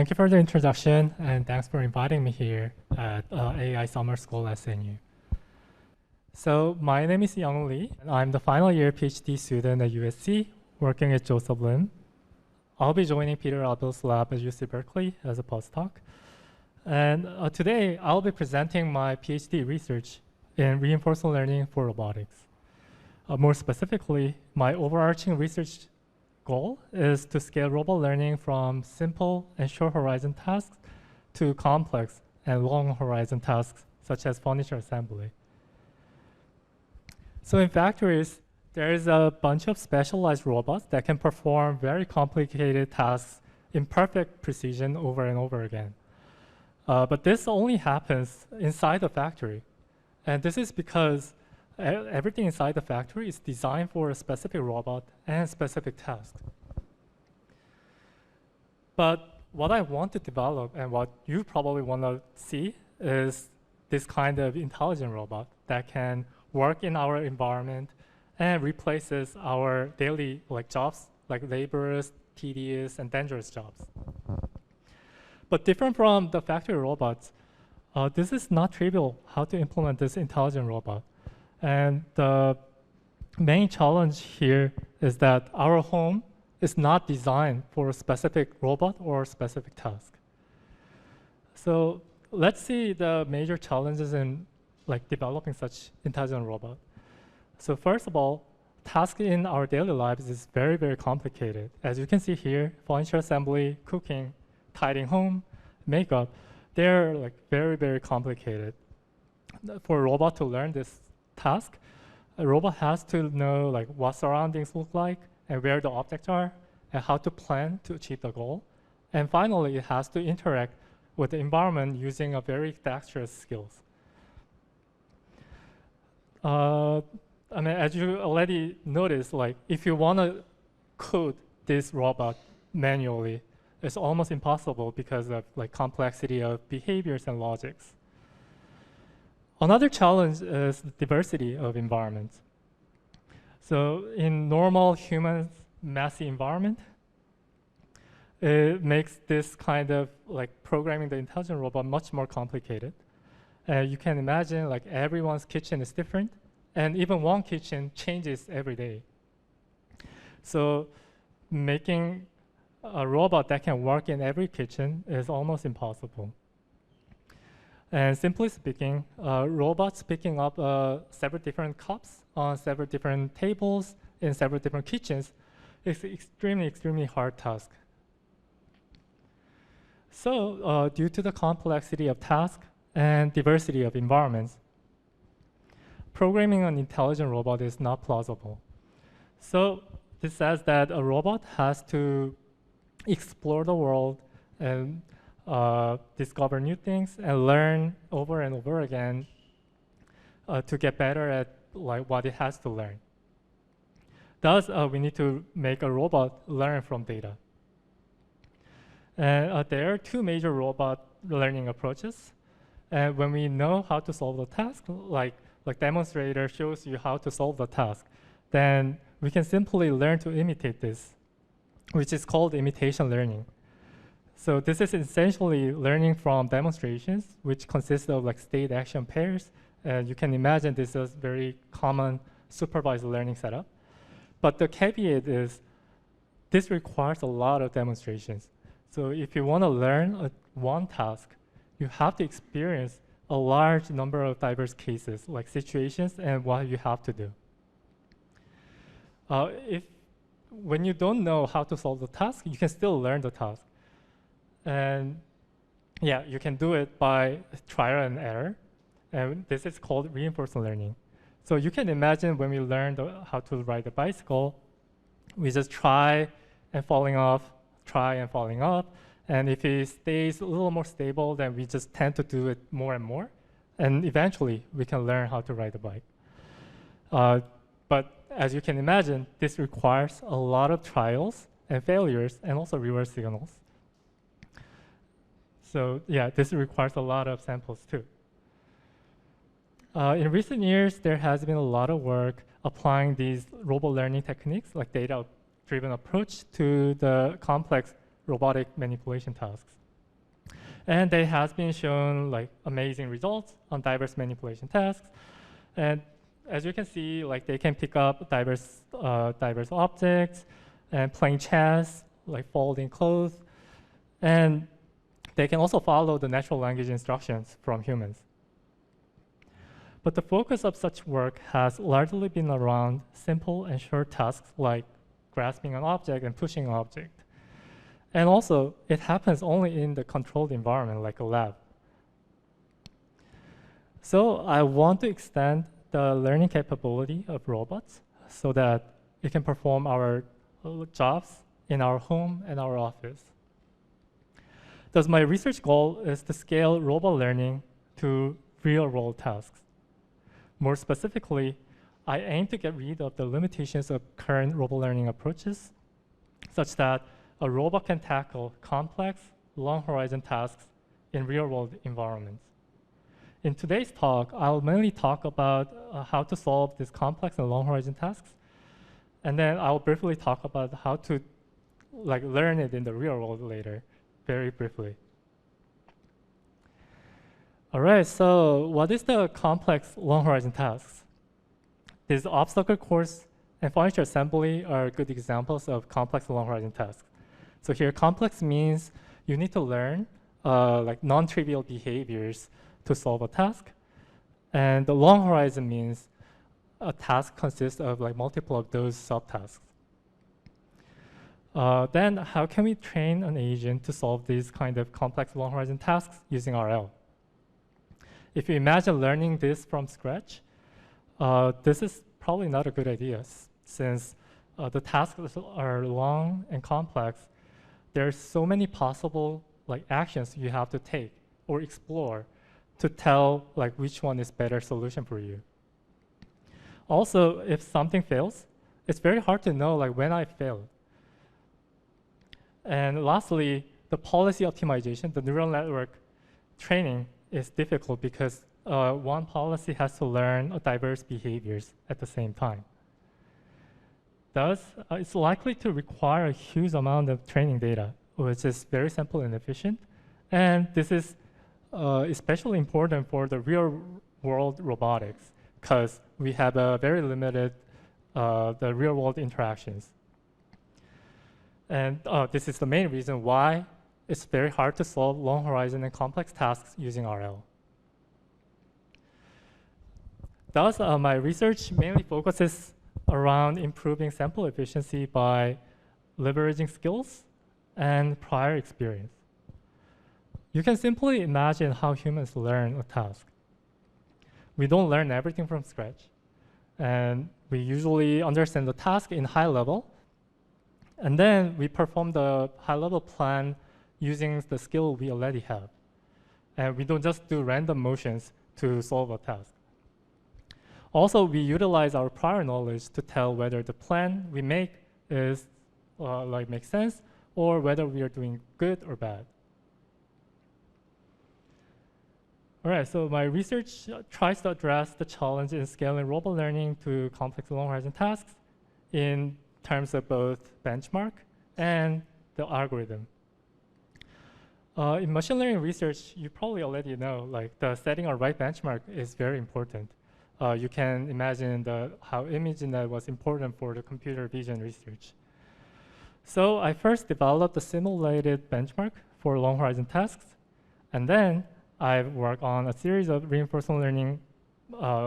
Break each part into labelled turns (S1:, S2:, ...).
S1: Thank you for the introduction, and thanks for inviting me here at AI Summer School SNU. So my name is Young Lee, and I'm the final year PhD student at USC, working at Joseph Lim. I'll be joining Peter Abel's lab at UC Berkeley as a postdoc. And today, I'll be presenting my PhD research in reinforcement learning for robotics. More specifically, my overarching research goal is to scale robot learning from simple and short horizon tasks to complex and long horizon tasks, such as furniture assembly. So in factories, there is a bunch of specialized robots that can perform very complicated tasks in perfect precision over and over again. But this only happens inside the factory. And this is because everything inside the factory is designed for a specific robot and a specific task. But what I want to develop and what you probably want to see is this kind of intelligent robot that can work in our environment and replaces our daily jobs, like laborious, tedious, and dangerous jobs. But different from the factory robots, this is not trivial how to implement this intelligent robot. And the main challenge here is that our home is not designed for a specific robot or a specific task. So let's see the major challenges in developing such intelligent robot. So first of all, tasks in our daily lives is very, very complicated. As you can see here, furniture assembly, cooking, tidying home, makeup, they're very, very complicated. For a robot to learn this task, a robot has to know what surroundings look like and where the objects are and how to plan to achieve the goal. And finally, it has to interact with the environment using a very dexterous skills. As you already noticed, if you want to code this robot manually, it's almost impossible because of complexity of behaviors and logics. Another challenge is the diversity of environments. So in normal human messy environment, it makes this kind of programming the intelligent robot much more complicated. You can imagine everyone's kitchen is different, and even one kitchen changes every day. So making a robot that can work in every kitchen is almost impossible. And simply speaking, robots picking up several different cups on several different tables in several different kitchens is extremely, extremely hard task. So due to the complexity of task and diversity of environments, programming an intelligent robot is not plausible. So this says that a robot has to explore the world and discover new things and learn over and over again to get better at what it has to learn. Thus, we need to make a robot learn from data. And there are two major robot learning approaches. And when we know how to solve the task, like demonstrator shows you how to solve the task, then we can simply learn to imitate this, which is called imitation learning. So this is essentially learning from demonstrations, which consist of state action pairs. And you can imagine this is very common supervised learning setup. But the caveat is this requires a lot of demonstrations. So if you want to learn one task, you have to experience a large number of diverse cases, situations and what you have to do. When you don't know how to solve the task, you can still learn the task. And yeah, you can do it by trial and error. And this is called reinforcement learning. So you can imagine when we learned how to ride a bicycle, we just try and falling off, try and falling off. And if it stays a little more stable, then we just tend to do it more and more. And eventually, we can learn how to ride a bike. But as you can imagine, this requires a lot of trials and failures and also reverse signals. So yeah, this requires a lot of samples too. In recent years, there has been a lot of work applying these robot learning techniques, data-driven approach, to the complex robotic manipulation tasks. And they has been shown like amazing results on diverse manipulation tasks. And as you can see, like they can pick up diverse objects and playing chess, like folding clothes. And they can also follow the natural language instructions from humans. But the focus of such work has largely been around simple and short tasks like grasping an object and pushing an object. And also, it happens only in the controlled environment like a lab. So I want to extend the learning capability of robots so that it can perform our jobs in our home and our office. Thus, my research goal is to scale robot learning to real-world tasks. More specifically, I aim to get rid of the limitations of current robot learning approaches, such that a robot can tackle complex, long-horizon tasks in real-world environments. In today's talk, I'll mainly talk about how to solve these complex and long-horizon tasks, and then I'll briefly talk about how to learn it in the real world later, very briefly. All right, so what is the complex long-horizon tasks? These obstacle course and furniture assembly are good examples of complex long-horizon tasks. So here, complex means you need to learn non-trivial behaviors to solve a task. And the long horizon means a task consists of multiple of those subtasks. Then how can we train an agent to solve these kind of complex long horizon tasks using RL? If you imagine learning this from scratch, this is probably not a good idea since the tasks are long and complex. There's so many possible actions you have to take or explore to tell which one is better solution for you. Also, if something fails, it's very hard to know when I failed. And lastly, the policy optimization, the neural network training is difficult because one policy has to learn diverse behaviors at the same time. Thus, it's likely to require a huge amount of training data, which is very simple and efficient. And this is especially important for the real-world robotics because we have a very limited the real-world interactions. And this is the main reason why it's very hard to solve long horizon and complex tasks using RL. Thus, my research mainly focuses around improving sample efficiency by leveraging skills and prior experience. You can simply imagine how humans learn a task. We don't learn everything from scratch, and we usually understand the task in high level, and then we perform the high-level plan using the skill we already have. And we don't just do random motions to solve a task. Also, we utilize our prior knowledge to tell whether the plan we make is makes sense or whether we are doing good or bad. All right, so my research tries to address the challenge in scaling robot learning to complex long-horizon tasks in terms of both benchmark and the algorithm. In machine learning research, you probably already know the setting a right benchmark is very important. You can imagine how ImageNet was important for the computer vision research. So I first developed a simulated benchmark for long horizon tasks, and then I worked on a series of reinforcement learning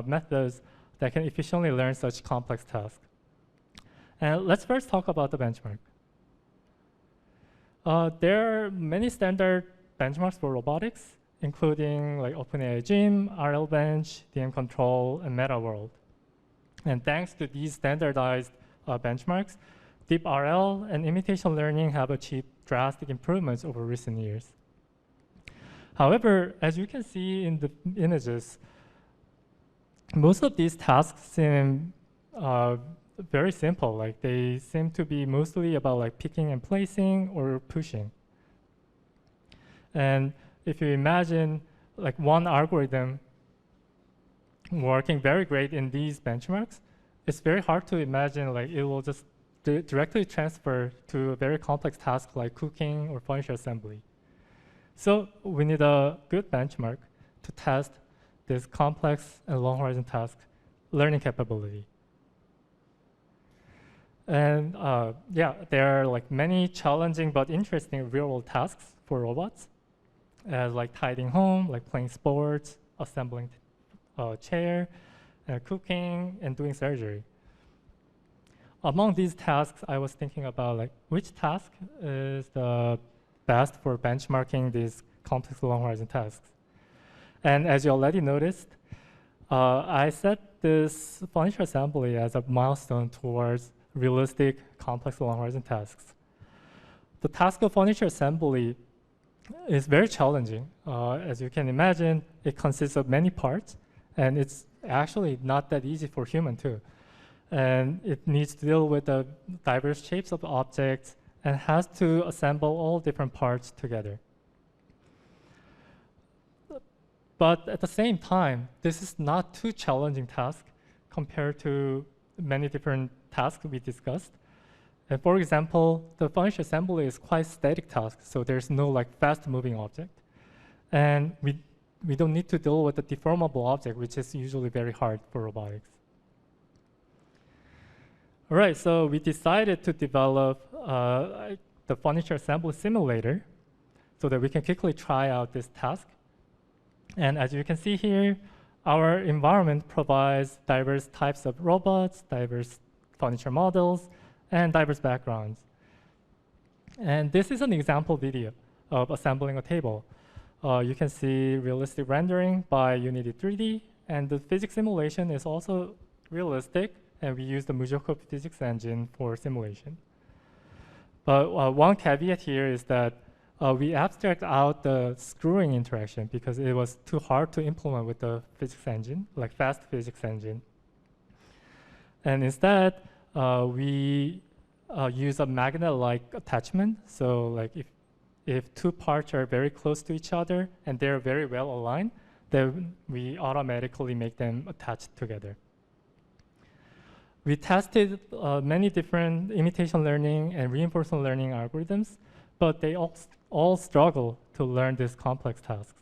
S1: methods that can efficiently learn such complex tasks. And let's first talk about the benchmark. There are many standard benchmarks for robotics, including OpenAI Gym, RLBench, DM Control, and MetaWorld. And thanks to these standardized benchmarks, deep RL and imitation learning have achieved drastic improvements over recent years. However, as you can see in the images, most of these tasks seem very simple. They seem to be mostly about picking and placing or pushing. And if you imagine one algorithm working very great in these benchmarks, it's very hard to imagine it will just directly transfer to a very complex task like cooking or furniture assembly. So we need a good benchmark to test this complex and long horizon task learning capability. And yeah, there are like many challenging but interesting real-world tasks for robots, as like tidying home, like playing sports, assembling a chair, cooking, and doing surgery. Among these tasks, I was thinking about like which task is the best for benchmarking these complex long horizon tasks. And as you already noticed, I set this furniture assembly as a milestone towards realistic complex long horizon tasks. The task of furniture assembly is very challenging. As you can imagine, it consists of many parts, and it's actually not that easy for human too. And it needs to deal with the diverse shapes of objects and has to assemble all different parts together. But at the same time, this is not too challenging task compared to many different tasks we discussed. And for example, the furniture assembly is quite static task, so there's no like fast moving object. And we don't need to deal with the deformable object, which is usually very hard for robotics. All right, so we decided to develop the furniture assembly simulator so that we can quickly try out this task. And as you can see here, our environment provides diverse types of robots, diverse furniture models, and diverse backgrounds. And this is an example video of assembling a table. You can see realistic rendering by Unity 3D, and the physics simulation is also realistic, and we use the Mujoko physics engine for simulation. But one caveat here is that we abstract out the screwing interaction because it was too hard to implement with the physics engine, like fast physics engine. And instead, we use a magnet-like attachment. So like if two parts are very close to each other and they're very well aligned, then we automatically make them attached together. We tested many different imitation learning and reinforcement learning algorithms, but they all struggle to learn these complex tasks.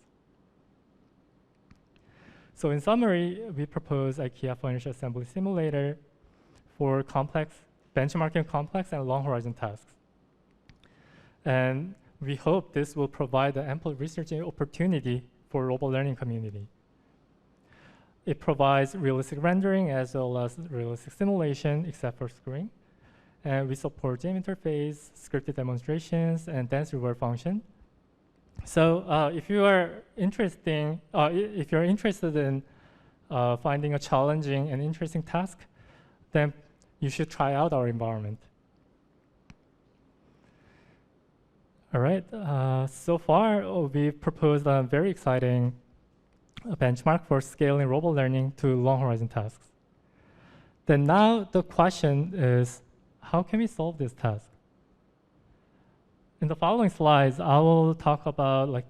S1: So in summary, we propose IKEA furniture assembly simulator for benchmarking complex and long horizon tasks. And we hope this will provide an ample research opportunity for robot learning community. It provides realistic rendering as well as realistic simulation, except for screwing. And we support game interface, scripted demonstrations, and dance reward function. So if you're interested in finding a challenging and interesting task, then you should try out our environment. All right, so far we've proposed a very exciting benchmark for scaling robot learning to long horizon tasks. Then now the question is, how can we solve this task? In the following slides, I will talk about like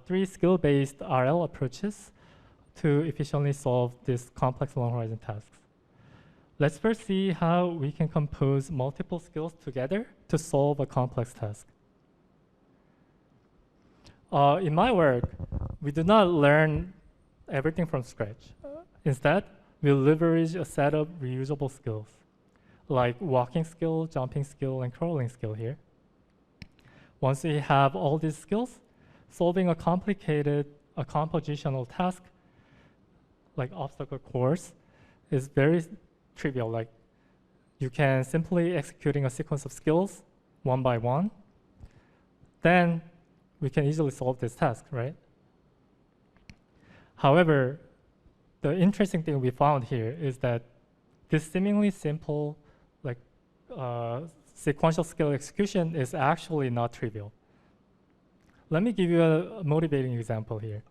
S1: 3 skill-based RL approaches to efficiently solve these complex long horizon tasks. Let's first see how we can compose multiple skills together to solve a complex task. In my work, we do not learn everything from scratch. Instead, we leverage a set of reusable skills, like walking skill, jumping skill, and crawling skill here. Once we have all these skills, solving a compositional task, like obstacle course, is very trivial. Like you can simply executing a sequence of skills one by one. Then we can easily solve this task, right? However, the interesting thing we found here is that this seemingly simple, like sequential skill execution is actually not trivial. Let me give you a motivating example here.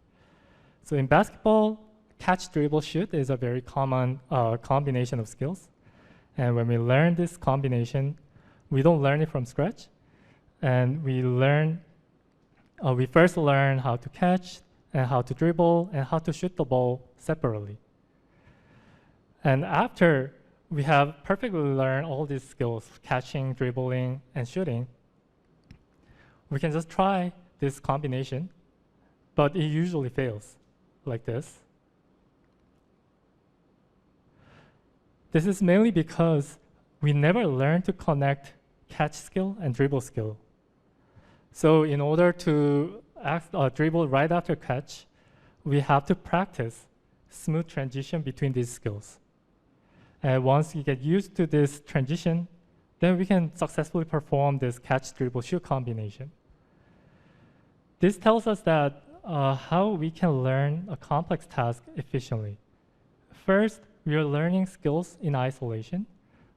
S1: So in basketball, catch, dribble, shoot is a very common combination of skills. And when we learn this combination, we don't learn it from scratch. And we first learn how to catch and how to dribble and how to shoot the ball separately. And after we have perfectly learned all these skills, catching, dribbling, and shooting, we can just try this combination, but it usually fails like this. This is mainly because we never learn to connect catch skill and dribble skill. So in order to dribble right after catch, we have to practice smooth transition between these skills. And once you get used to this transition, then we can successfully perform this catch, dribble, shoot combination. This tells us that how we can learn a complex task efficiently. First, we are learning skills in isolation.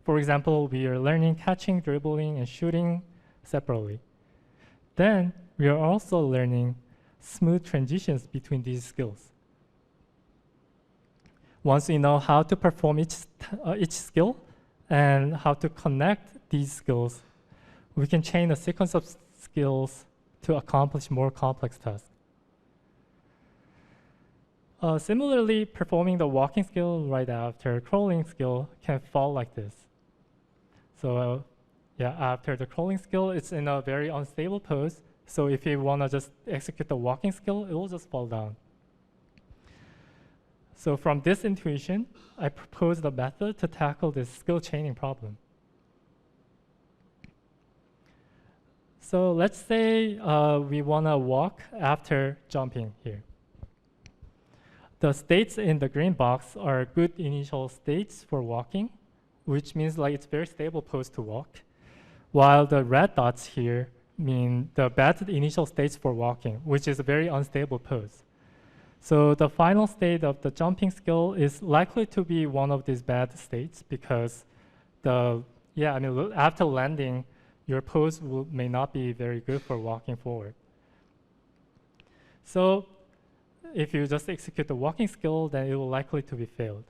S1: For example, we are learning catching, dribbling, and shooting separately. Then, we are also learning smooth transitions between these skills. Once we know how to perform each skill and how to connect these skills, we can chain a sequence of skills to accomplish more complex tasks. Similarly, performing the walking skill right after crawling skill can fall like this. So after the crawling skill, it's in a very unstable pose. So if you want to just execute the walking skill, it will just fall down. So from this intuition, I proposed a method to tackle this skill chaining problem. So let's say we want to walk after jumping here. The states in the green box are good initial states for walking, which means like it's very stable pose to walk, while the red dots here mean the bad initial states for walking, which is a very unstable pose. So the final state of the jumping skill is likely to be one of these bad states because after landing, your pose may not be very good for walking forward. So if you just execute the walking skill, then it will likely to be failed.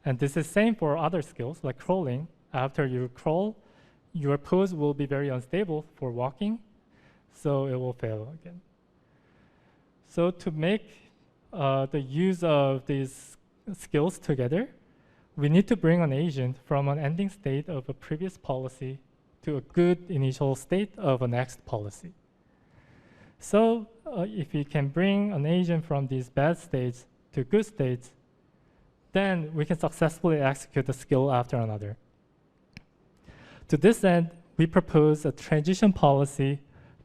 S1: And this is same for other skills like crawling. After you crawl, your pose will be very unstable for walking, so it will fail again. So to make the use of these skills together, we need to bring an agent from an ending state of a previous policy to a good initial state of a next policy. So if we can bring an agent from these bad states to good states, then we can successfully execute a skill after another. To this end, we propose a transition policy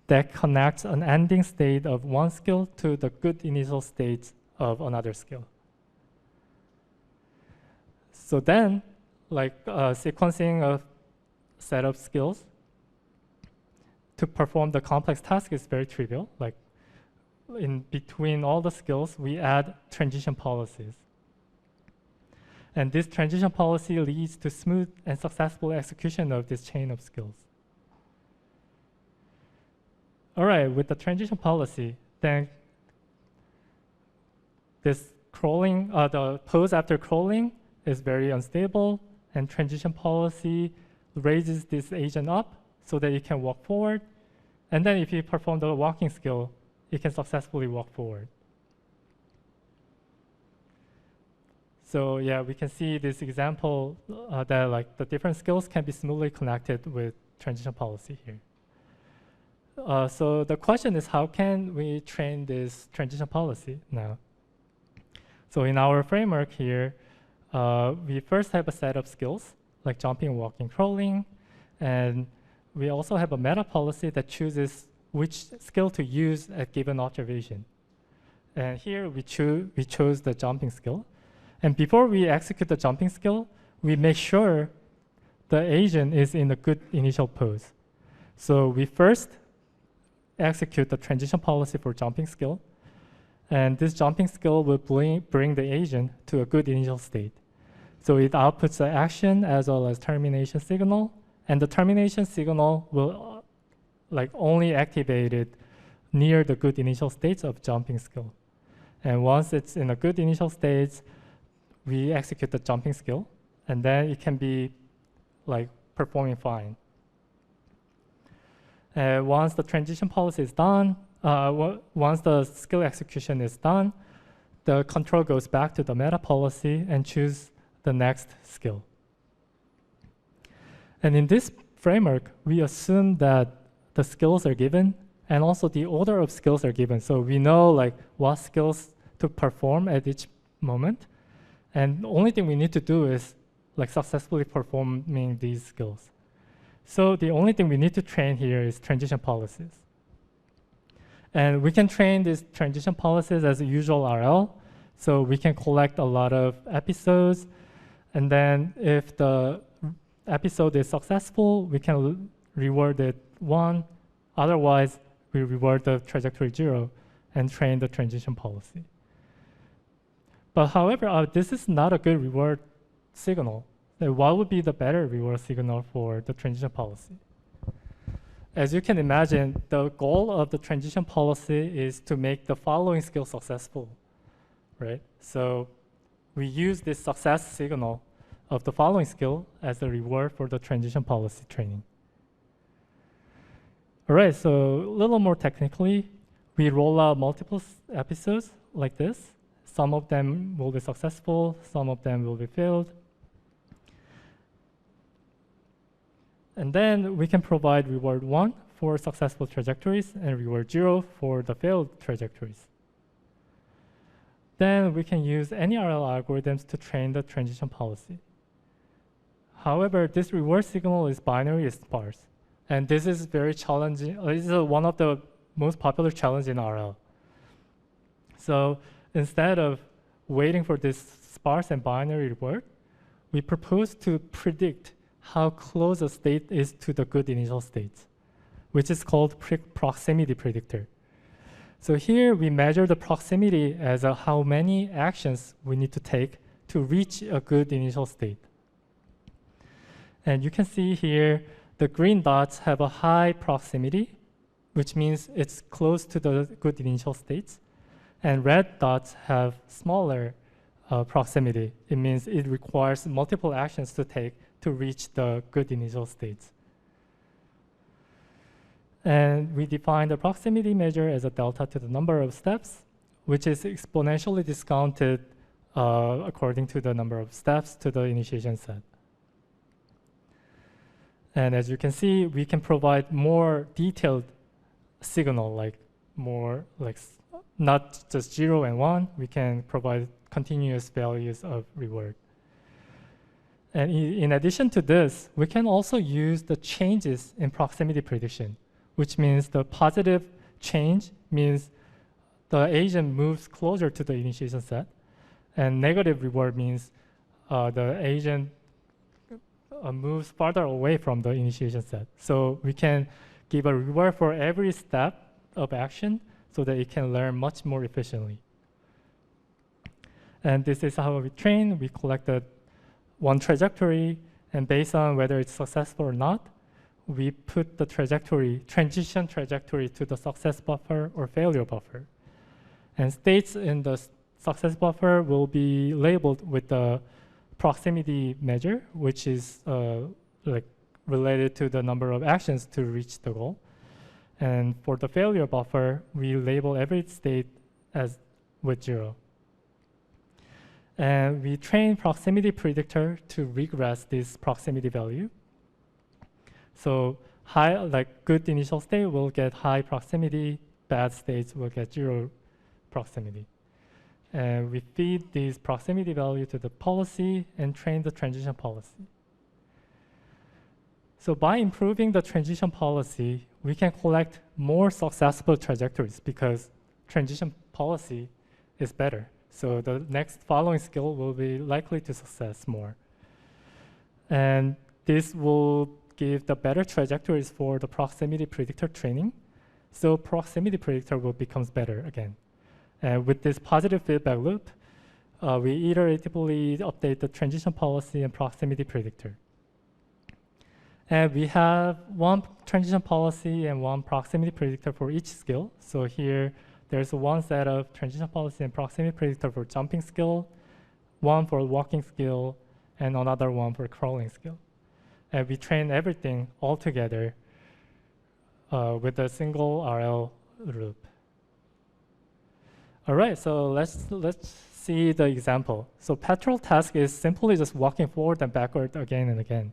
S1: that connects an ending state of one skill to the good initial state of another skill. So then, like sequencing a set of skills to perform the complex task is very trivial. Like in between all the skills, we add transition policies. And this transition policy leads to smooth and successful execution of this chain of skills. All right, with the transition policy, then this crawling, the pose after crawling is very unstable, and transition policy raises this agent up so that it can walk forward. And then if you perform the walking skill, it can successfully walk forward. So yeah, we can see this example that like the different skills can be smoothly connected with transition policy here. So the question is, how can we train this transition policy now? So in our framework here, we first have a set of skills like jumping, walking, crawling, and we also have a meta policy that chooses which skill to use at given observation. And here we chose the jumping skill. And before we execute the jumping skill, we make sure the agent is in a good initial pose. So we first execute the transition policy for jumping skill. And this jumping skill will bring the agent to a good initial state. So it outputs the action as well as termination signal. And the termination signal will only activated near the good initial states of jumping skill. And once it's in a good initial state, we execute the jumping skill, and then it can be performing fine. Once the transition policy is done, once the skill execution is done, the control goes back to the meta policy and choose the next skill. And in this framework, we assume that the skills are given And also the order of skills are given. So we know like what skills to perform at each moment. And the only thing we need to do is like successfully performing these skills. So the only thing we need to train here is transition policies. And we can train these transition policies as a usual RL. So we can collect a lot of episodes. And then if the episode is successful, we can reward it 1. Otherwise, we reward the trajectory 0 and train the transition policy. But however, this is not a good reward signal. So what would be the better reward signal for the transition policy? As you can imagine, the goal of the transition policy is to make the following skill successful, right? So we use this success signal of the following skill as a reward for the transition policy training. All right, so a little more technically, we roll out multiple episodes like this. Some of them will be successful, some of them will be failed. And then we can provide reward 1 for successful trajectories and reward 0 for the failed trajectories. Then we can use any RL algorithms to train the transition policy. However, this reward signal is binary, it's sparse. And this is very challenging. This is one of the most popular challenges in RL. So instead of waiting for this sparse and binary reward, we propose to predict how close a state is to the good initial state, which is called proximity predictor. So here we measure the proximity as how many actions we need to take to reach a good initial state. And you can see here, the green dots have a high proximity, which means it's close to the good initial states. And red dots have smaller proximity. It means it requires multiple actions to take to reach the good initial states. And we define the proximity measure as a delta to the number of steps, which is exponentially discounted according to the number of steps to the initiation set. And as you can see, we can provide more detailed signal, like more like not just 0 and 1. We can provide continuous values of reward. And in addition to this, we can also use the changes in proximity prediction, which means the positive change means the agent moves closer to the initiation set, and negative reward means the agent moves farther away from the initiation set. So we can give a reward for every step of action so that it can learn much more efficiently. And this is how we train. We collected one trajectory, and based on whether it's successful or not, we put the transition trajectory to the success buffer or failure buffer. And states in the success buffer will be labeled with the proximity measure, which is like related to the number of actions to reach the goal. And for the failure buffer, we label every state as with 0. And we train proximity predictor to regress this proximity value. So high, like good initial state will get high proximity, bad states will get 0 proximity. And we feed these proximity value to the policy and train the transition policy. So by improving the transition policy, we can collect more successful trajectories because transition policy is better. So the next following skill will be likely to success more. And this will give the better trajectories for the proximity predictor training. So proximity predictor will become better again. And with this positive feedback loop, we iteratively update the transition policy and proximity predictor. And we have one transition policy and one proximity predictor for each skill. So here, there's one set of transition policy and proximity predictor for jumping skill, one for walking skill, and another one for crawling skill. And we train everything all together with a single RL loop. All right, so let's see the example. So patrol task is simply just walking forward and backward again and again.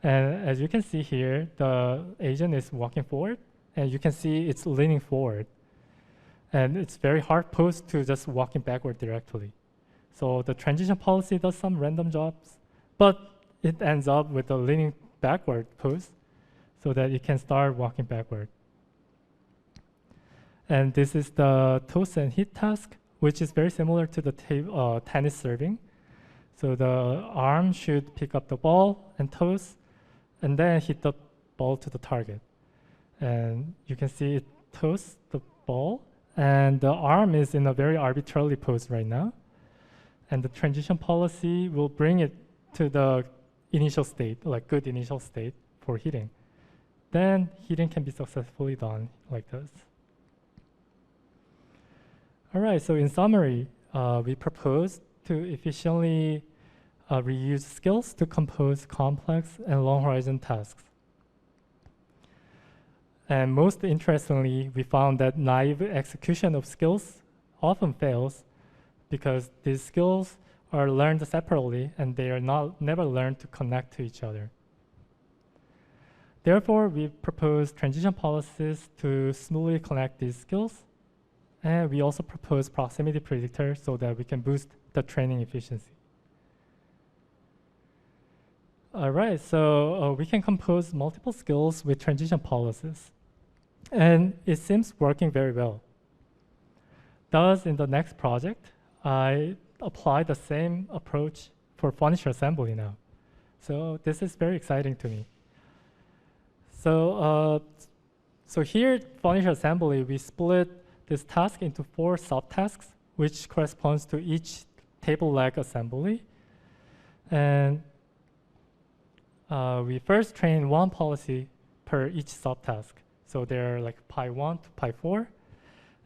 S1: And as you can see here, the agent is walking forward and you can see it's leaning forward. And it's very hard pose to just walking backward directly. So the transition policy does some random jobs, but it ends up with a leaning backward pose so that it can start walking backward. And this is the toss and hit task, which is very similar to the tennis serving. So the arm should pick up the ball and toss, and then hit the ball to the target. And you can see it toss the ball, and the arm is in a very arbitrarily pose right now. And the transition policy will bring it to the initial state, like good initial state for hitting. Then hitting can be successfully done like this. All right, so in summary, we propose to efficiently reuse skills to compose complex and long horizon tasks. And most interestingly, we found that naive execution of skills often fails because these skills are learned separately and they are never learned to connect to each other. Therefore, we propose transition policies to smoothly connect these skills. And we also propose proximity predictor so that we can boost the training efficiency. All right, so we can compose multiple skills with transition policies. And it seems working very well. Thus, in the next project, I apply the same approach for furniture assembly now. So this is very exciting to me. So here, furniture assembly, we split this task into 4 subtasks, which corresponds to each table leg assembly. And we first train one policy per each subtask. So they're like pi 1 to pi 4.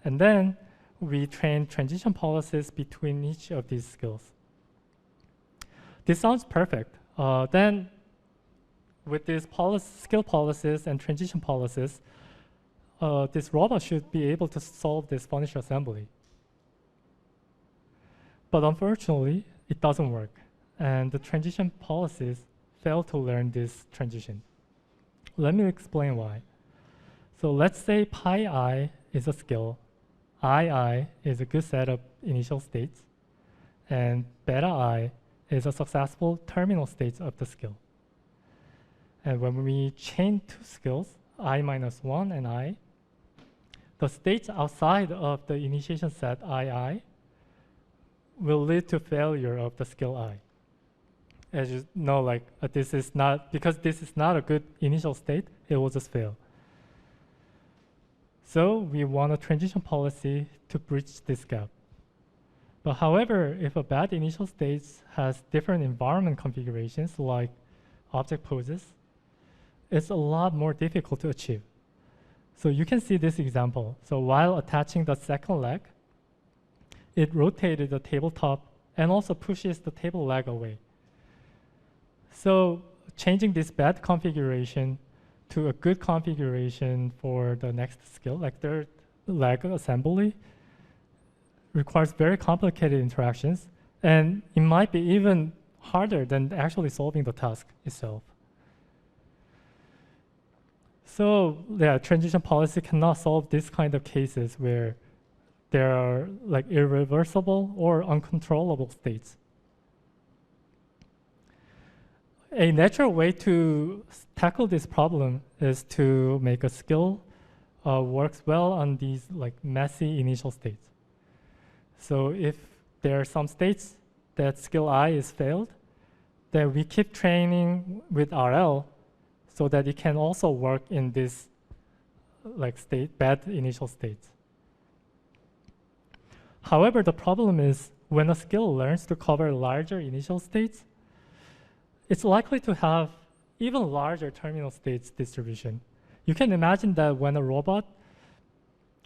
S1: And then we train transition policies between each of these skills. This sounds perfect. Then with these skill policies and transition policies, this robot should be able to solve this furniture assembly. But unfortunately, it doesn't work. And the transition policies fail to learn this transition. Let me explain why. So let's say pi I is a skill, I is a good set of initial states, and beta I is a successful terminal state of the skill. And when we chain 2 skills, I minus 1 and I, the states outside of the initiation set II will lead to failure of the skill I. As you know, like because this is not a good initial state, it will just fail. So we want a transition policy to bridge this gap. But however, if a bad initial state has different environment configurations like object poses, it's a lot more difficult to achieve. So you can see this example. So while attaching the second leg, it rotated the tabletop and also pushes the table leg away. So changing this bad configuration to a good configuration for the next skill, like third leg assembly, requires very complicated interactions, and it might be even harder than actually solving the task itself. So yeah, transition policy cannot solve this kind of cases where there are like irreversible or uncontrollable states. A natural way to tackle this problem is to make a skill works well on these like messy initial states. So if there are some states that skill I is failed, then we keep training with RL so that it can also work in this like bad initial states. However, the problem is when a skill learns to cover larger initial states, it's likely to have even larger terminal states distribution. You can imagine that when a robot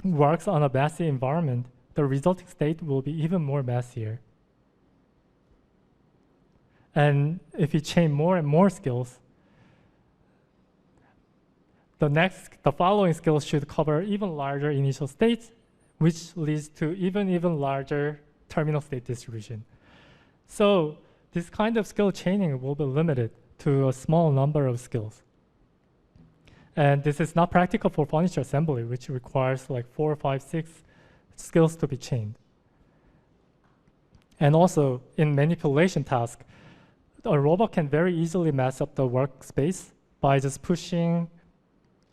S1: works on a messy environment, the resulting state will be even more messier. And if you chain more and more skills, the following skills should cover even larger initial states, which leads to even larger terminal state distribution. So this kind of skill chaining will be limited to a small number of skills. And this is not practical for furniture assembly, which requires like 4, 5, 6 skills to be chained. And also, in manipulation task, a robot can very easily mess up the workspace by just pushing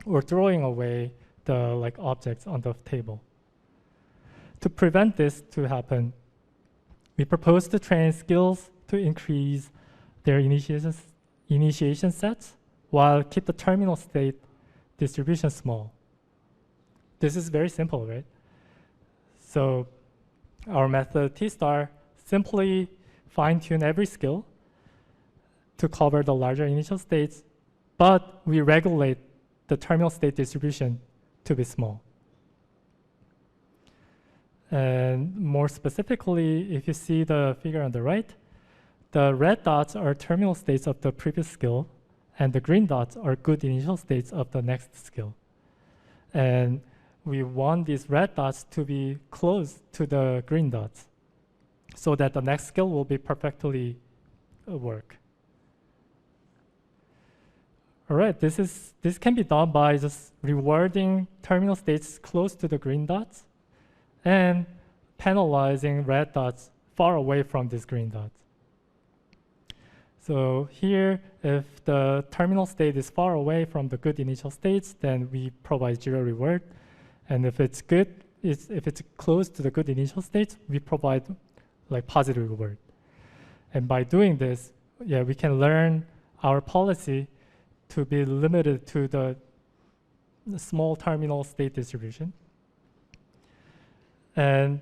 S1: or throwing away the objects on the table. To prevent this to happen, we propose to train skills to increase their initiation sets while keep the terminal state distribution small. This is very simple, right? So our method T-star simply fine-tune every skill to cover the larger initial states, but we regulate the terminal state distribution to be small. And more specifically, if you see the figure on the right, the red dots are terminal states of the previous skill, and the green dots are good initial states of the next skill. And we want these red dots to be close to the green dots so that the next skill will be perfectly work. All right, this can be done by just rewarding terminal states close to the green dots and penalizing red dots far away from these green dots. So here, if the terminal state is far away from the good initial states, then we provide 0 reward. And if it's good, if it's close to the good initial states, we provide positive reward. And by doing this, we can learn our policy to be limited to the small terminal state distribution. And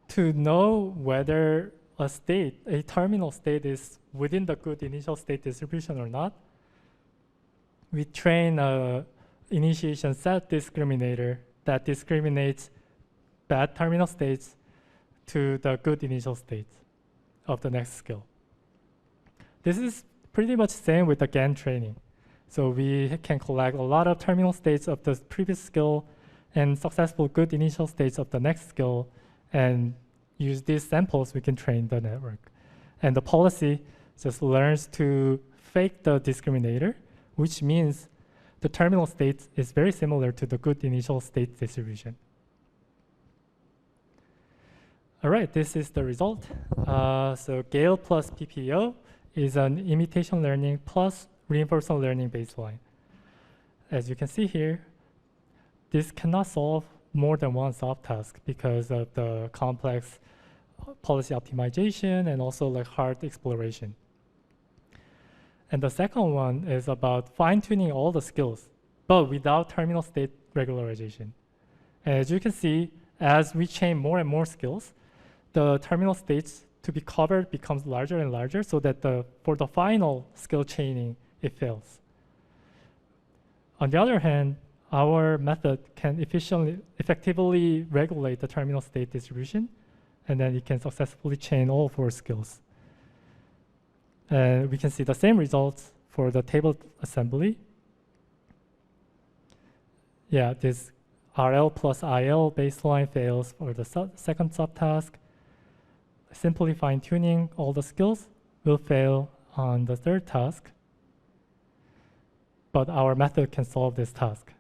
S1: to know whether a terminal state is within the good initial state distribution or not, we train a initiation set discriminator that discriminates bad terminal states to the good initial states of the next skill. This is pretty much the same with the GAN training. So we can collect a lot of terminal states of the previous skill and successful good initial states of the next skill, and use these samples, we can train the network. And the policy just learns to fake the discriminator, which means the terminal state is very similar to the good initial state distribution. All right, this is the result. So Gale plus PPO is an imitation learning plus reinforcement learning baseline. As you can see here, this cannot solve more than one subtask because of the complex policy optimization and also hard exploration. And the second one is about fine-tuning all the skills, but without terminal state regularization. And as you can see, as we chain more and more skills, the terminal states to be covered becomes larger and larger, so that for the final skill chaining, it fails. On the other hand, our method can effectively regulate the terminal state distribution, and then it can successfully chain all 4 skills. And we can see the same results for the table assembly. This RL plus IL baseline fails for the second subtask. Simply fine-tuning all the skills will fail on the third task, but our method can solve this task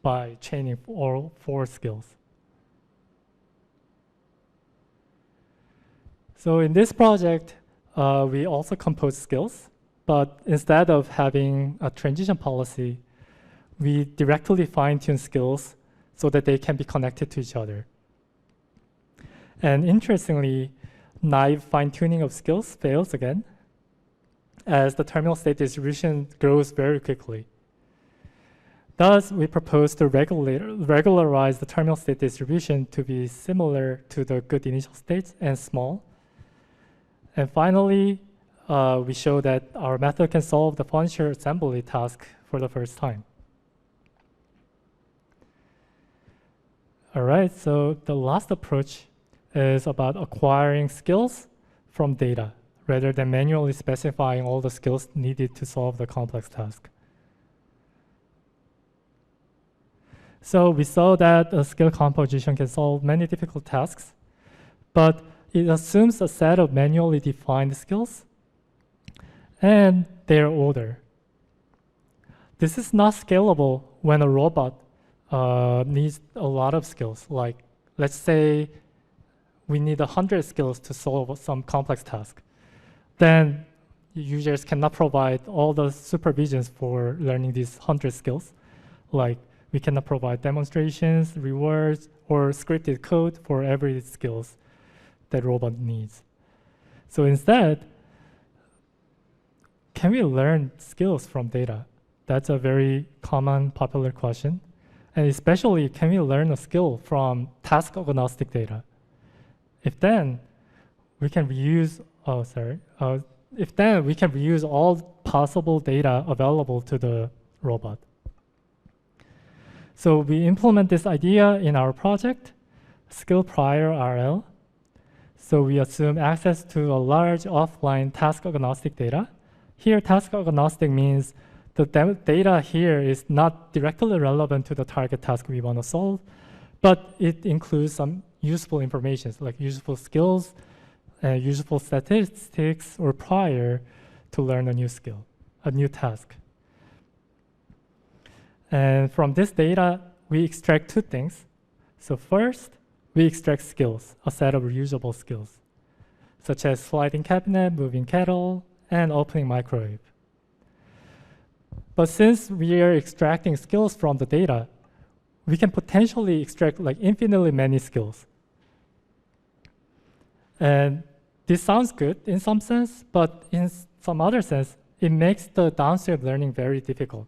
S1: by chaining all 4 skills. So in this project, we also compose skills, but instead of having a transition policy, we directly fine-tune skills so that they can be connected to each other. And interestingly, naive fine-tuning of skills fails again, as the terminal state distribution grows very quickly. Thus, we propose to regularize the terminal state distribution to be similar to the good initial states and small. And finally, we show that our method can solve the furniture assembly task for the first time. All right, so the last approach is about acquiring skills from data rather than manually specifying all the skills needed to solve the complex task. So we saw that a skill composition can solve many difficult tasks, but it assumes a set of manually defined skills, and they are older. This is not scalable when a robot needs a lot of skills. Like, let's say we need 100 skills to solve some complex task. Then users cannot provide all the supervisions for learning these 100 skills. Like, we cannot provide demonstrations, rewards, or scripted code for every skills that robot needs. So instead, can we learn skills from data? That's a very common, popular question. And especially, can we learn a skill from task-agnostic data? If then, we can reuse, we can reuse all possible data available to the robot. So we implement this idea in our project, Skill Prior RL. So we assume access to a large offline task-agnostic data. Here, task-agnostic means the data here is not directly relevant to the target task we want to solve, but it includes some useful information, like useful skills, useful statistics, or prior to learn a new skill, a new task. And from this data, we extract two things. So first, we extract skills, a set of reusable skills, such as sliding cabinet, moving kettle, and opening microwave. But since we are extracting skills from the data, we can potentially extract like infinitely many skills. And this sounds good in some sense, but in some other sense, it makes the downstream learning very difficult.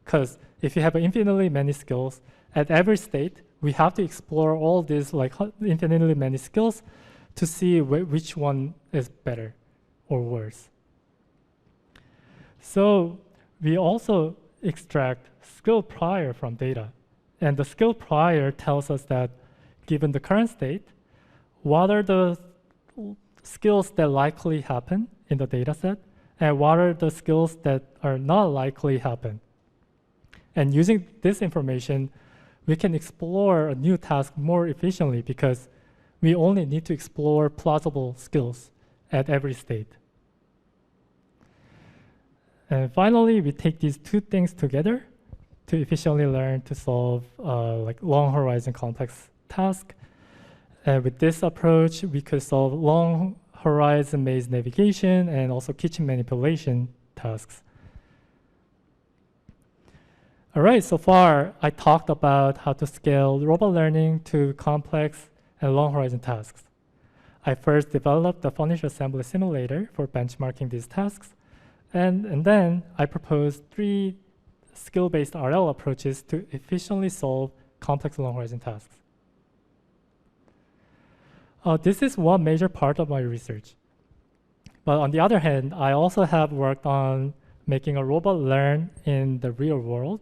S1: Because if you have infinitely many skills, at every state, we have to explore all these like infinitely many skills to see which one is better or worse. So we also extract skill prior from data. And the skill prior tells us that given the current state, what are the skills that likely happen in the data set, and what are the skills that are not likely happen. And using this information, we can explore a new task more efficiently because we only need to explore plausible skills at every state. And finally, we take these two things together to efficiently learn to solve like long horizon complex tasks. And with this approach, we could solve long horizon maze navigation and also kitchen manipulation tasks. All right, so far I talked about how to scale robot learning to complex and long horizon tasks. I first developed the furniture assembly simulator for benchmarking these tasks. And then I proposed 3 skill-based RL approaches to efficiently solve complex long horizon tasks. This is one major part of my research. But on the other hand, I also have worked on making a robot learn in the real world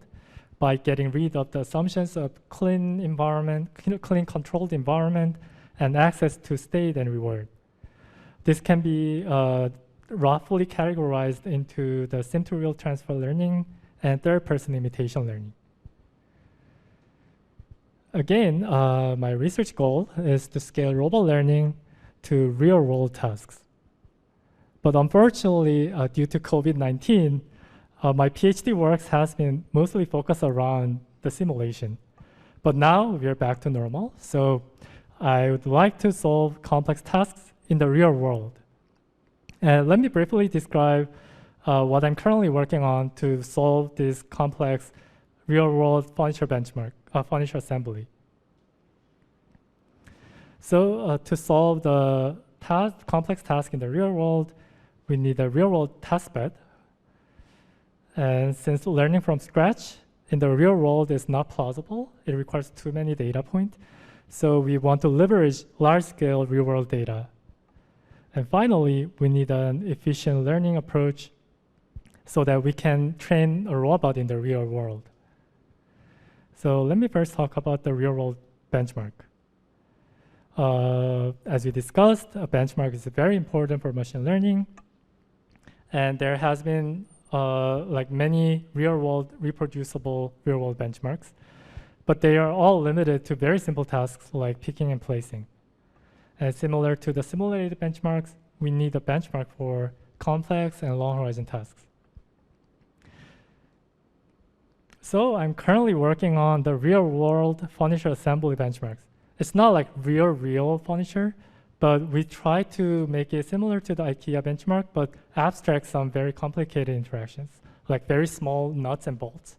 S1: by getting rid of the assumptions of clean environment, clean controlled environment, and access to state and reward. This can be roughly categorized into the sim-to-real transfer learning and third-person imitation learning. Again, my research goal is to scale robot learning to real-world tasks. But unfortunately, due to COVID-19, my PhD work has been mostly focused around the simulation. But now we are back to normal, so I would like to solve complex tasks in the real world. And let me briefly describe what I'm currently working on to solve this complex real-world furniture benchmark, furniture assembly. So to solve the complex task in the real world, we need a real-world testbed. And since learning from scratch in the real world is not plausible, it requires too many data points. So we want to leverage large-scale real-world data. And finally, we need an efficient learning approach so that we can train a robot in the real world. So let me first talk about the real-world benchmark. As we discussed, a benchmark is very important for machine learning. And there has been like many real-world reproducible real-world benchmarks, but they are all limited to very simple tasks like picking and placing. And similar to the simulated benchmarks, we need a benchmark for complex and long horizon tasks. So I'm currently working on the real-world furniture assembly benchmarks. It's not like real furniture, but we try to make it similar to the IKEA benchmark, but abstract some very complicated interactions, like very small nuts and bolts.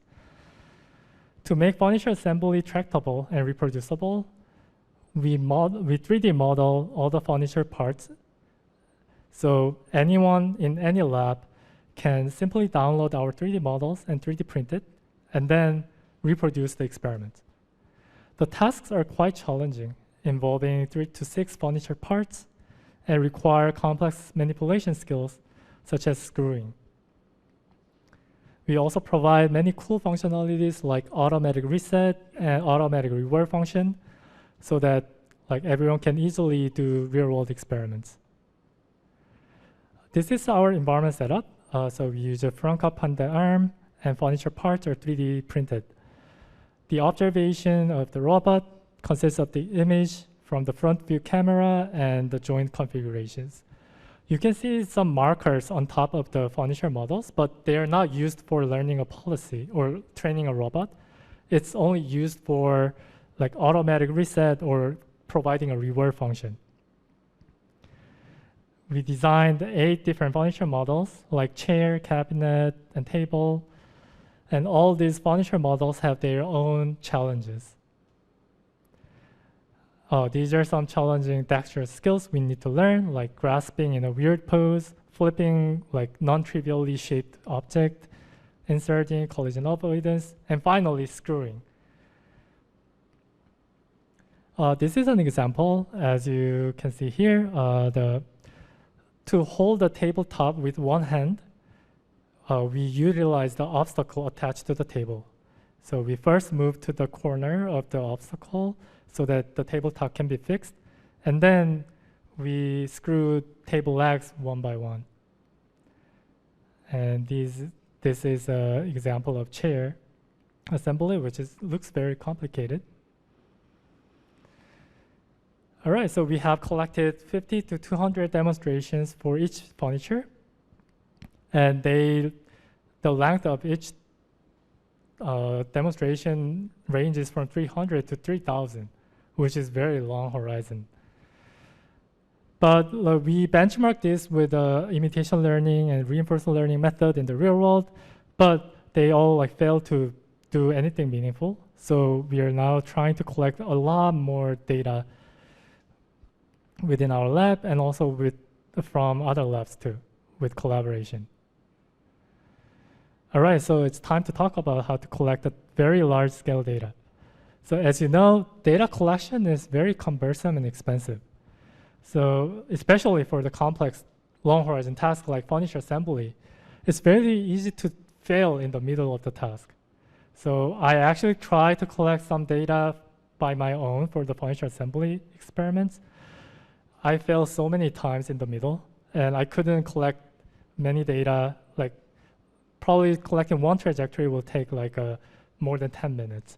S1: To make furniture assembly tractable and reproducible, we 3D model all the furniture parts. So anyone in any lab can simply download our 3D models and 3D print it, and then reproduce the experiment. The tasks are quite challenging, involving 3 to 6 furniture parts, and require complex manipulation skills, such as screwing. We also provide many cool functionalities like automatic reset and automatic reward function, so that everyone can easily do real-world experiments. This is our environment setup. So we use a front cup Panda arm, and furniture parts are 3D printed. The observation of the robot consists of the image from the front view camera and the joint configurations. You can see some markers on top of the furniture models, but they are not used for learning a policy or training a robot. It's only used for automatic reset or providing a reward function. We designed 8 different furniture models, like chair, cabinet, and table. And all these furniture models have their own challenges. These are some challenging dexterous skills we need to learn, like grasping in a weird pose, flipping non-trivially shaped object, inserting, collision avoidance, and finally screwing. This is an example, as you can see here. To hold the tabletop with one hand, we utilize the obstacle attached to the table. So we first move to the corner of the obstacle so that the tabletop can be fixed, and then we screw table legs one by one. And this is an example of chair assembly, which looks very complicated. All right, so we have collected 50 to 200 demonstrations for each furniture. And the length of each demonstration ranges from 300 to 3,000, which is very long horizon. But we benchmark this with imitation learning and reinforcement learning method in the real world, but they all from to do anything meaningful. So we are now trying to collect a lot more data within our lab and also from other labs too, with collaboration. All right, so it's time to talk about how to collect a very large scale data. So as you know, data collection is very cumbersome and expensive. So especially for the complex long horizon tasks like furniture assembly, it's very easy to fail in the middle of the task. So I actually tried to collect some data by my own for the furniture assembly experiments. I failed so many times in the middle, and I couldn't collect many data. Probably collecting one trajectory will take more than 10 minutes.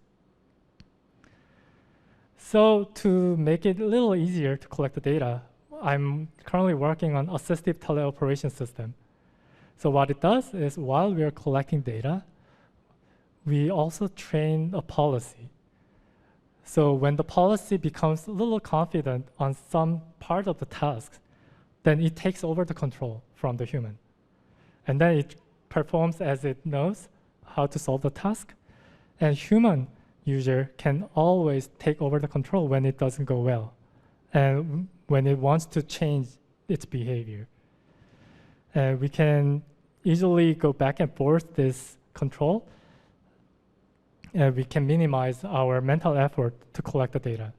S1: So to make it a little easier to collect the data, I'm currently working on Assistive teleoperation system. So what it does is while we are collecting data, we also train a policy. So when the policy becomes a little confident on some part of the task, then it takes over the control from the human. And then it performs as it knows how to solve the task. And human user can always take over the control when it doesn't go well and when it wants to change its behavior. And we can easily go back and forth this control, and we can minimize our mental effort to collect the data.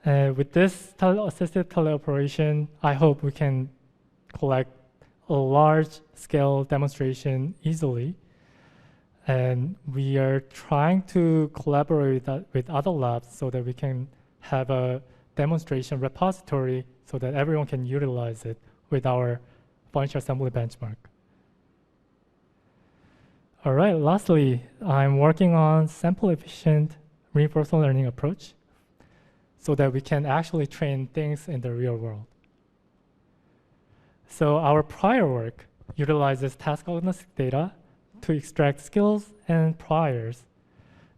S1: With this assisted teleoperation, I hope we can collect a large-scale demonstration easily. And we are trying to collaborate with other labs so that we can have a demonstration repository so that everyone can utilize it with our furniture assembly benchmark. All right, lastly, I'm working on sample-efficient reinforcement learning approach so that we can actually train things in the real world. So our prior work utilizes task agnostic data to extract skills and priors.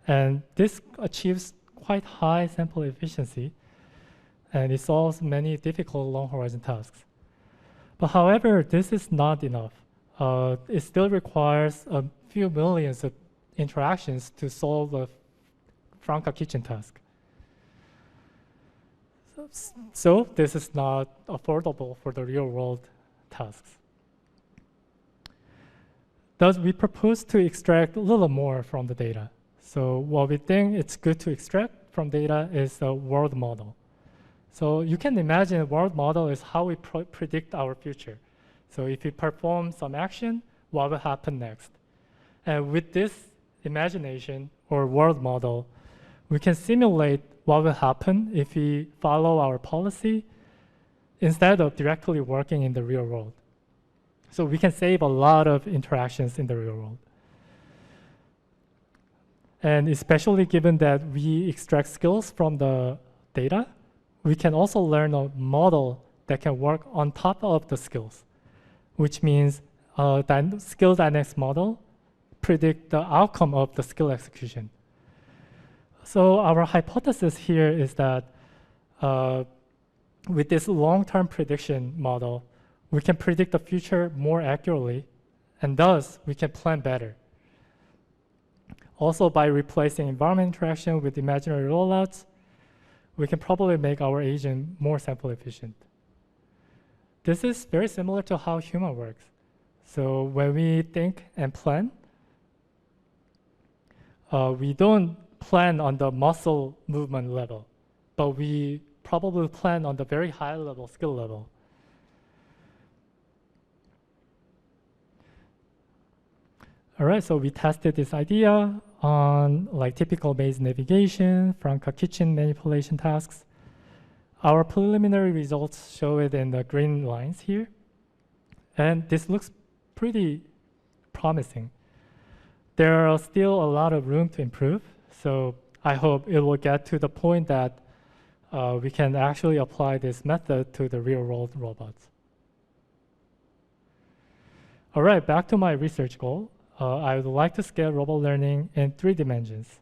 S1: And this achieves quite high sample efficiency, and it solves many difficult long horizon tasks. But however, this is not enough. It still requires a few millions of interactions to solve a Franca kitchen task. So this is not affordable for the real world tasks. Thus, we propose to extract a little more from the data. So what we think it's good to extract from data is a world model. So you can imagine a world model is how we predict our future. So if we perform some action, what will happen next? And with this imagination or world model, we can simulate what will happen if we follow our policy instead of directly working in the real world. So we can save a lot of interactions in the real world. And especially given that we extract skills from the data, we can also learn a model that can work on top of the skills, which means skill dynamics model predict the outcome of the skill execution. So our hypothesis here is that with this long-term prediction model, we can predict the future more accurately, and thus we can plan better. Also, by replacing environment interaction with imaginary rollouts, we can probably make our agent more sample efficient. This is very similar to how human works. So when we think and plan, we don't plan on the muscle movement level, but we probably plan on the very high level skill level. All right, so we tested this idea on like typical maze navigation, Franca kitchen manipulation tasks. Our preliminary results show it in the green lines here. And this looks pretty promising. There are still a lot of room to improve. So I hope it will get to the point that we can actually apply this method to the real world robots. All right, back to my research goal. I would like to scale robot learning in 3 dimensions: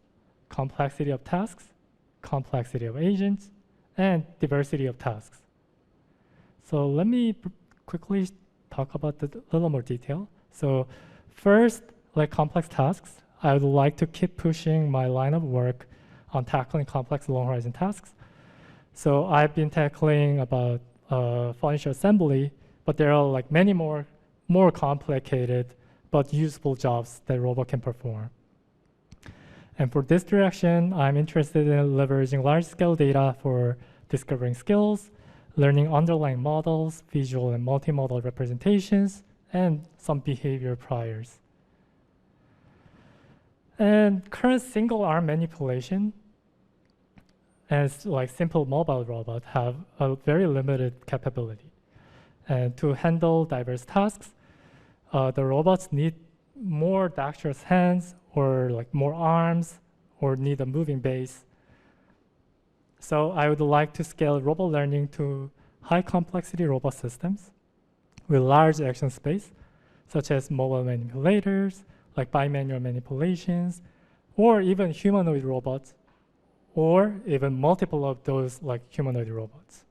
S1: complexity of tasks, complexity of agents, and diversity of tasks. So let me quickly talk about a little more detail. So first, like complex tasks, I would like to keep pushing my line of work on tackling complex long horizon tasks. So I've been tackling about furniture assembly, but there are like many more complicated but useful jobs that robot can perform. And for this direction, I'm interested in leveraging large-scale data for discovering skills, learning underlying models, visual and multimodal representations, and some behavior priors. And current single-arm manipulation and like simple mobile robots have a very limited capability. And to handle diverse tasks, the robots need more dexterous hands or like more arms or need a moving base. So I would like to scale robot learning to high complexity robot systems with large action space, such as mobile manipulators, like bimanual manipulations, or even humanoid robots, or even multiple of those like humanoid robots.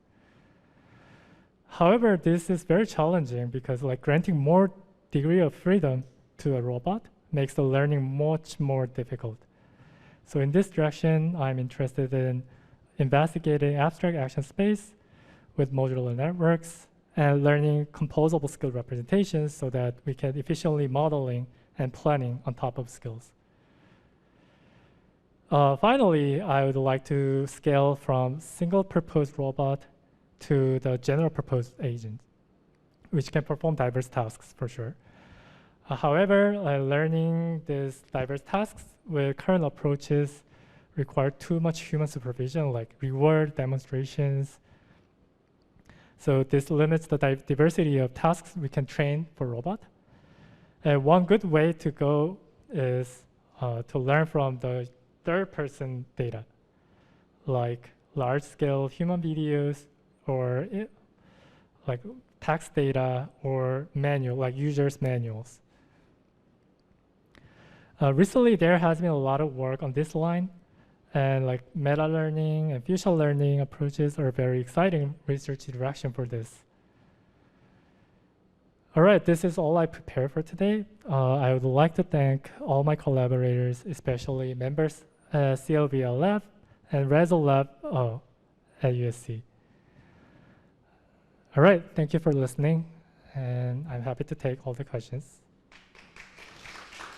S1: However, this is very challenging because like granting more degree of freedom to a robot makes the learning much more difficult. So in this direction, I'm interested in investigating abstract action space with modular networks and learning composable skill representations so that we can efficiently modeling and planning on top of skills. Finally, I would like to scale from single purpose robot to the general purpose agent, which can perform diverse tasks for sure. However, learning these diverse tasks with current approaches require too much human supervision, like reward demonstrations. So this limits the diversity of tasks we can train for robot. And one good way to go is to learn from the third-person data, like large-scale human videos or like text data or manual, like users' manuals. Recently, there has been a lot of work on this line, and like meta learning and future learning approaches are very exciting research direction for this. All right, this is all I prepared for today. I would like to thank all my collaborators, especially members at CLVL Lab and Reso Lab at USC. All right, thank you for listening, and I'm happy to take all the questions.